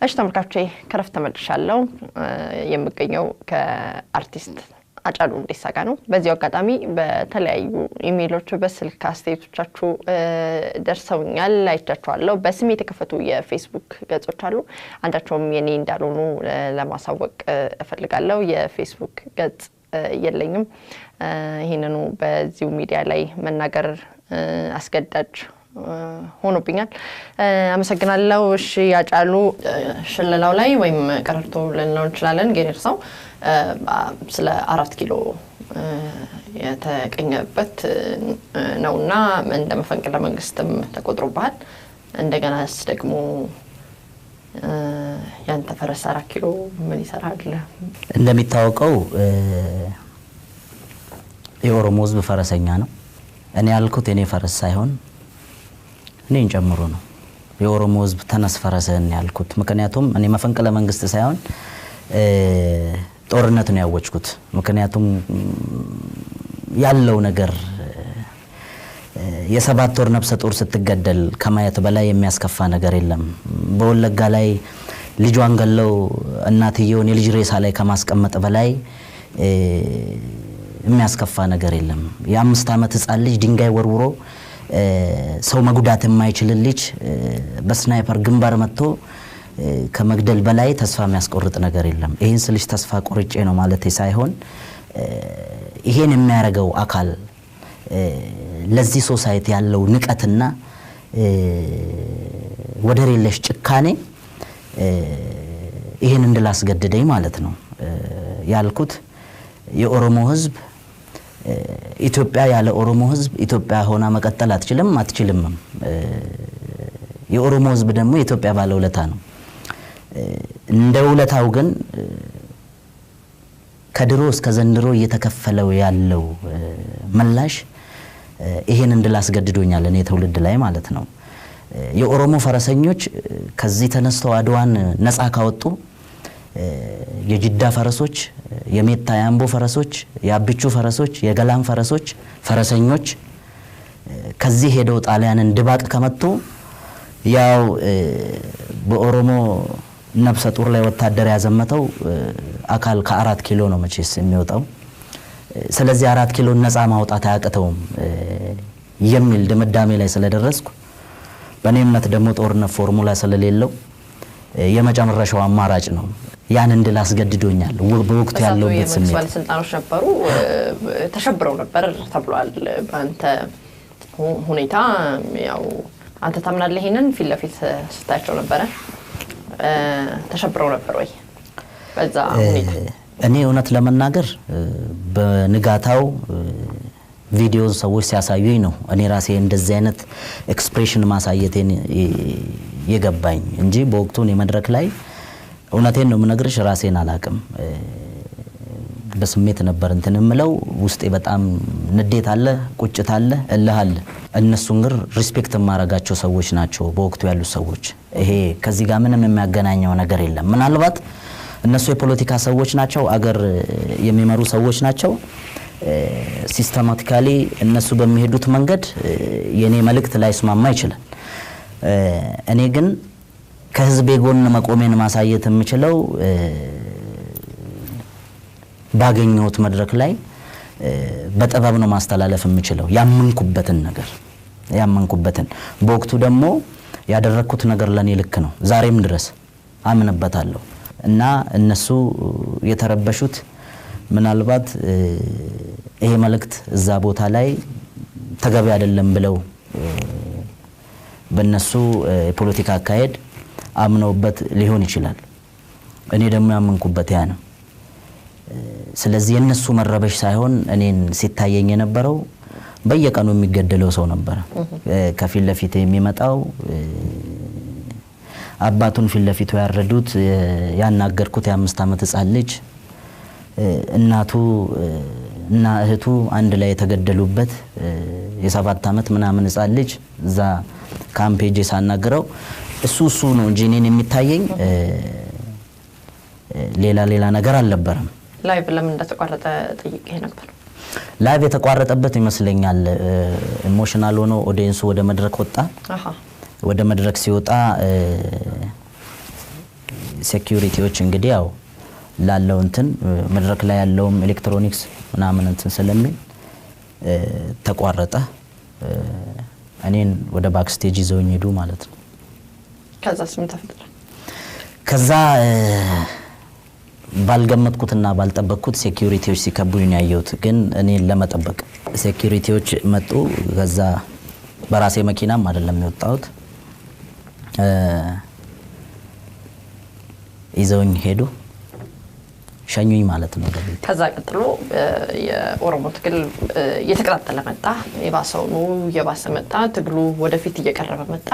እሺ ተመልካቾቼ ከረፍት ተመልሻለሁ የምገኘው ከአርቲስት አጫሉ ሁንዴሳ ጋር ነው በዚህ አጋጣሚ በተለያዩ ኢሜይሎች በስልክ አስተያየቶቻችሁ ደርሰውኛል አይቻችኋለሁ በስሜ የተከፈቱ የፌስቡክ ገጾች አሉ አንዳቸውም የኔ እንዳልሆኑ ለማሳወቅ እፈልጋለሁ የፌስቡክ ገጽ የለኝም ይሄንኑ በዚሁ ሚዲያ ላይ መናገር አስገዳጅ ሆኖብኛል አመሰግናለሁ እሺ ያጫሉ ሽለላው ላይ ወይም ቀረርቶ ለነው እንችላለን ጌሬርሳው ስለ 4 ኪሎ የተቀኘበት ነውና እንደመፈንቅለ መንግስትም ተቆጥሮባል እንደገናስ ደግሞ ያንተ ፈረስ 4 ኪሎ ምን ይሰራል እንደሚታወቀው የኦሮሞ ህዝብ ፈረሰኛ ነው እኔ ያልኩት የኔ ፈረስ ሳይሆን እኔን ጨምሮ ነው የኦሮሞ ህዝብ ተነስ ፈረሰን ያልኩት ምክንያቱም እኔ መፈንቅለ መንግስት ሳይሆን ጦርነት ነው ያወጭኩት ምክንያቱም ያለው ነገር የሰባት ወር ነፍሰ ጦር ስትገደል ከማየት በላይ የሚያስከፋ ነገር የለም በወለጋ ላይ ልጇን ገለው እናትየውን የልጅ ሬሳ ላይ ከማስቀመጥ በላይ የሚያስከፋ ነገር የለም የ5 አመት ህፃን ልጅ ድንጋይ ወርውሮ ሰው መጉዳት የማይችል ልጅ በስናይፐር ግንባር መጥቶ ከመግደል በላይ ተስፋ የሚያስቆርጥ ነገር የለም ይሄን ስልሽ ተስፋ ቆርጬ ነው ማለት ሳይሆን ይሄን የሚያረጋው አካል ለዚህ ሶሳይቲ ያለው ንቀትና ወደር የለሽ ጭካኔ ይሄን እንድላስገድደኝ ማለት ነው ያልኩት የኦሮሞ ህዝብ ኢትዮጵያ ያለ ኦሮሞ ህዝብ ኢትዮጵያ ሆና መቀጠል አትችልም የኦሮሞ ህዝብ ደግሞ ኢትዮጵያ ባለውለታ ነው እንደ ውለታው ግን ከድሮ እስከ ዘንድሮ እየተከፈለው ያለው መላሽ ይሄን እንድላስገድዶኛል እኔ ተውልድ ላይ ማለት ነው የኦሮሞ ፈረሰኞች ከዚህ ተነስተው አድዋን ነፃ ካወጡ የጅዳ ፈረሶች የሜታ ያምቦ ፈረሶች ያብቹ ፈረሶች የገላን ፈረሶች ፈረሰኞች ከዚህ ሄደው ጣሊያንን ድባቅ ከመጡ ያው በኦሮሞ ነፍሰ ጦር ላይ ወታደር ያዘመተው አካል ከ4 ኪሎ ነው መቼስ የሚወጣው ስለዚህ 4 ኪሎ ነፃ ማውጣት አያቀተውም የሚል ድምዳሜ ላይ ስለደረስኩ በኔ እምነት ደግሞ ጦርነት ፎርሙላ ስለሌለው የመጨረሻው አማራጭ ነው ያን እንድላስገድዶኛል በወቅቱ ያለውበት ስሜት ባለስልጣኖች ነበሩ ተሸብረው ነበር ተብሏል አንተ ሁኔታ ያው አንተ ታምናለህ ይሄንን ፊት ለፊት ስታቸው ነበር ተሸብረው ነበር ወይ በዛ ሁኔታ እኔ እውነት ለመናገር በንጋታው ቪዲዮ ሰዎች ሲያሳዩኝ ነው እኔ ራሴ እንደዚህ አይነት ኤክስፕሬሽን ማሳየቴን የገባኝ እንጂ በወቅቱ የመድረክ ላይ እውነቴን ነው ምነግርሽ ራሴን አላቅም በስሜት ነበር እንትንምለው ውስጤ በጣም ንዴት አለ ቁጭት አለ እልህ አለ እነሱን ግን ሪስፔክት ማረጋቸው ሰዎች ናቸው በወቅቱ ያሉ ሰዎች ይሄ ከዚህ ጋር ምንም የሚያገናኘው ነገር የለም ምናልባት እነሱ የፖለቲካ ሰዎች ናቸው አገር የሚመሩ ሰዎች ናቸው ሲስተማቲካሊ እነሱ በሚሄዱት መንገድ የኔ መልእክት ላይ ስማማ ይችላል እኔ ግን ከህዝብ ጎን መቆሜን ማሳየት የምችለው ባገኘሁት መድረክ ላይ በጥበብ ነው ማስተላለፍ የምችለው ያመንኩበትን ነገር ያመንኩበትን በወቅቱ ደግሞ ያደረኩት ነገር ለኔ ልክ ነው ዛሬም ድረስ አምንበታለሁ እና እነሱ የተረበሹት ምናልባት ይሄ መልእክት እዛ ቦታ ላይ ተገቢ አይደለም ብለው በእነሱ የፖለቲካ አካሄድ አምነውበት ሊሆን ይችላል እኔ ደግሞ ያመንኩበት ያ ነው ስለዚህ የነሱ መረበሽ ሳይሆን እኔን ሲታየኝ የነበረው በየቀኑ የሚገደለው ሰው ነበር ከፊት ለፊት የሚመጣው አባቱን ፊት ለፊቱ ያረዱት ያናገርኩት የ5 አመት ህፃን ልጅ እናቱ እና እህቱ አንድ ላይ የተገደሉበት የ7 አመት ምናምን ህፃን ልጅ እዛ ካምፔጅ ሳናገረው እሱ ነው እንጂ እኔን የሚታየኝ ሌላ ነገር አልነበረም ላይቭ ለምን እንደተቋረጠ ጠይቄ ነበር ላይቭ የተቋረጠበት ይመስለኛል ኢሞሽናል ሆኖ ኦዲየንሱ ወደ መድረክ ወጣ ወደ መድረክ ሲወጣ ሴኩሪቲዎች እንግዲህ ያው ላለው እንትን መድረክ ላይ ያለውም ኤሌክትሮኒክስ ምናምን እንትን ስለሚል ተቋረጠ። እኔን ወደ ባክስቴጅ ይዘውኝ ሄዱ ማለት ነው። ከዛስ ምን ተፈጠረ? ከዛ ባልገመትኩትና ባልጠበቅኩት ሴኩሪቲዎች ሲከቡኝ ነው ያየሁት። ግን እኔን ለመጠበቅ ሴኩሪቲዎች መጡ። ከዛ በራሴ መኪናም አይደለም የወጣሁት፣ ይዘውኝ ሄዱ፣ ሸኙኝ ማለት ነው። ከዛ ቀጥሎ የኦሮሞ ትግል እየተቀጣጠለ መጣ። የባሰ መጣ። ትግሉ ወደፊት እየቀረበ መጣ።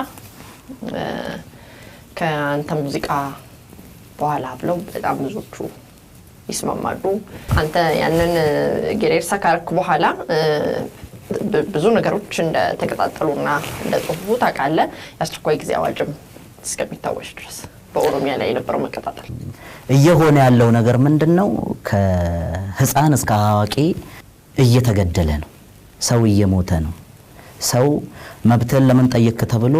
ከአንተ ሙዚቃ በኋላ ብለው በጣም ብዙዎቹ ይስማማሉ። አንተ ያንን ጌሬርሳ ካርክ በኋላ ብዙ ነገሮች እንደተቀጣጠሉና እንደጠፉ ታውቃለህ። የአስቸኳይ ጊዜ አዋጅም እስከሚታወጅ ድረስ በኦሮሚያ ላይ የነበረው መቀጣጠል እየሆነ ያለው ነገር ምንድነው? ከህፃን እስከ አዋቂ እየተገደለ ነው። ሰው እየሞተ ነው። ሰው መብትን ለምን ጠየቅ ተብሎ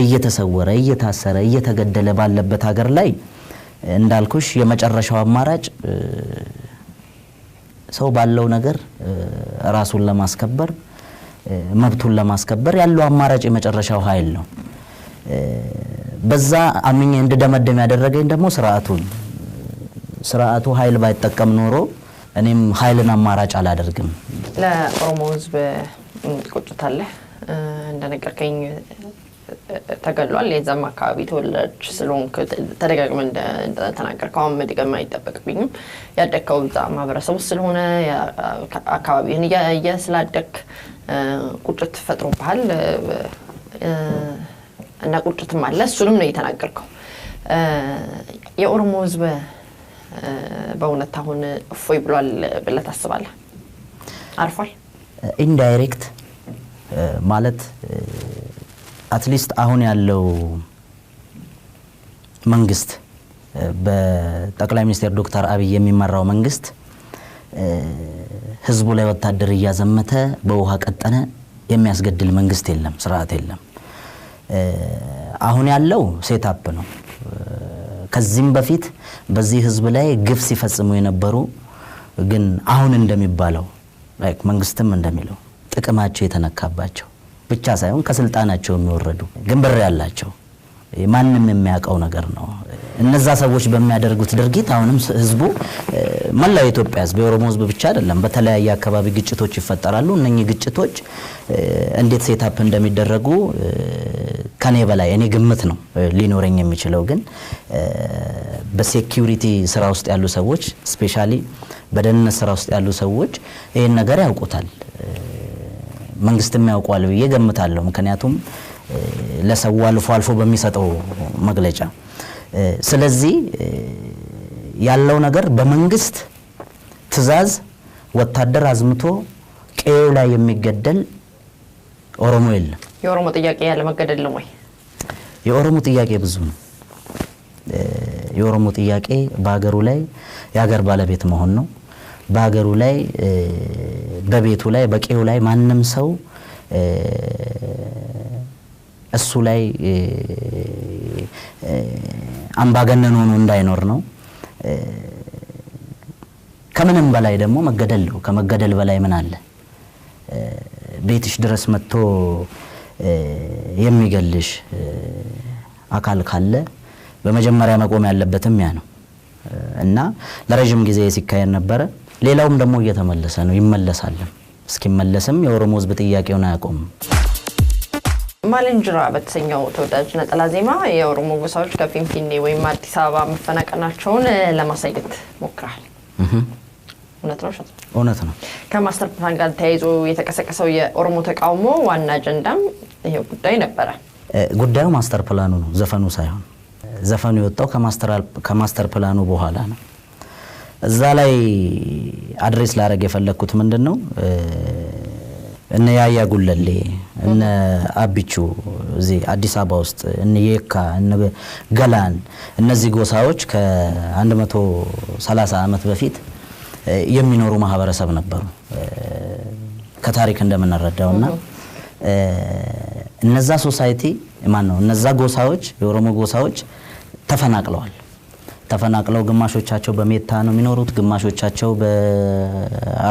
እየተሰወረ እየታሰረ እየተገደለ ባለበት ሀገር ላይ እንዳልኩሽ የመጨረሻው አማራጭ ሰው ባለው ነገር ራሱን ለማስከበር መብቱን ለማስከበር ያለው አማራጭ የመጨረሻው ኃይል ነው። በዛ አምኜ እንድደመደም ያደረገኝ ደግሞ ስርዓቱ ኃይል ባይጠቀም ኖሮ እኔም ኃይልን አማራጭ አላደርግም። ለኦሮሞ ህዝብ ቁጭታለ እንደነገርከኝ ተገሏል። የዛም አካባቢ ተወላጅ ስለሆንክ ተደጋግመ እንደተናገርከው መድገም አይጠበቅብኝም። ያደግከው እዛ ማህበረሰብ ውስጥ ስለሆነ አካባቢህን እያየህ ስላደግክ ቁጭት ፈጥሮብሃል እና ቁጭትም አለ። እሱንም ነው የተናገርከው። የኦሮሞ ህዝብ በእውነት አሁን እፎይ ብሏል ብለህ ታስባለህ? አርፏል? ኢንዳይሬክት ማለት አትሊስት አሁን ያለው መንግስት በጠቅላይ ሚኒስትር ዶክተር አብይ የሚመራው መንግስት ህዝቡ ላይ ወታደር እያዘመተ በውሃ ቀጠነ የሚያስገድል መንግስት የለም፣ ስርዓት የለም። አሁን ያለው ሴታፕ ነው። ከዚህም በፊት በዚህ ህዝብ ላይ ግፍ ሲፈጽሙ የነበሩ ግን አሁን እንደሚባለው ላይክ መንግስትም እንደሚለው ጥቅማቸው የተነካባቸው ብቻ ሳይሆን ከስልጣናቸው የሚወረዱ ግን ብር ያላቸው ማንንም የሚያውቀው ነገር ነው። እነዛ ሰዎች በሚያደርጉት ድርጊት አሁንም ህዝቡ መላው ኢትዮጵያ ህዝብ የኦሮሞ ህዝብ ብቻ አይደለም፣ በተለያየ አካባቢ ግጭቶች ይፈጠራሉ። እነኚህ ግጭቶች እንዴት ሴታፕ እንደሚደረጉ ከኔ በላይ እኔ ግምት ነው ሊኖረኝ የሚችለው። ግን በሴኩሪቲ ስራ ውስጥ ያሉ ሰዎች ስፔሻሊ በደህንነት ስራ ውስጥ ያሉ ሰዎች ይሄን ነገር ያውቁታል፣ መንግስትም ያውቋል ብዬ ገምታለሁ። ምክንያቱም ለሰው አልፎ በሚሰጠው መግለጫ። ስለዚህ ያለው ነገር በመንግስት ትዕዛዝ ወታደር አዝምቶ ቀዬው ላይ የሚገደል ኦሮሞ የለም። የኦሮሞ ጥያቄ ያለ መገደል ነው ወይ? የኦሮሞ ጥያቄ ብዙ ነው። የኦሮሞ ጥያቄ በአገሩ ላይ የሀገር ባለቤት መሆን ነው። በአገሩ ላይ በቤቱ ላይ በቀዬው ላይ ማንም ሰው እሱ ላይ አምባገነን ሆኖ እንዳይኖር ነው። ከምንም በላይ ደግሞ መገደል ነው። ከመገደል በላይ ምን አለ? ቤትሽ ድረስ መጥቶ የሚገልሽ አካል ካለ በመጀመሪያ መቆም ያለበትም ያ ነው እና ለረጅም ጊዜ ሲካሄድ ነበረ። ሌላውም ደግሞ እየተመለሰ ነው፣ ይመለሳል። እስኪመለስም የኦሮሞ ህዝብ ጥያቄውን አያቆምም። ማለንጅራ በተሰኘው ተወዳጅ ነጠላ ዜማ የኦሮሞ ጎሳዎች ከፊንፊኔ ወይም አዲስ አበባ መፈናቀናቸውን ለማሳየት ሞክረሃል። እውነት ነው? እውነት ነው። ከማስተር ፕላን ጋር ተያይዞ የተቀሰቀሰው የኦሮሞ ተቃውሞ ዋና አጀንዳም ይሄው ጉዳይ ነበረ። ጉዳዩ ማስተር ፕላኑ ነው፣ ዘፈኑ ሳይሆን። ዘፈኑ የወጣው ከማስተር ፕላኑ በኋላ ነው። እዛ ላይ አድሬስ ላደርግ የፈለኩት ምንድነው እነ ያያ ጉለሌ እነ አቢቹ እዚህ አዲስ አበባ ውስጥ እነ የካ እነ ገላን እነዚህ ጎሳዎች ከ130 ዓመት በፊት የሚኖሩ ማህበረሰብ ነበሩ ከታሪክ እንደምንረዳውና እነዛ ሶሳይቲ ማን ነው እነዛ ጎሳዎች የኦሮሞ ጎሳዎች ተፈናቅለዋል። ተፈናቅለው ግማሾቻቸው በሜታ ነው የሚኖሩት ግማሾቻቸው በአርሲ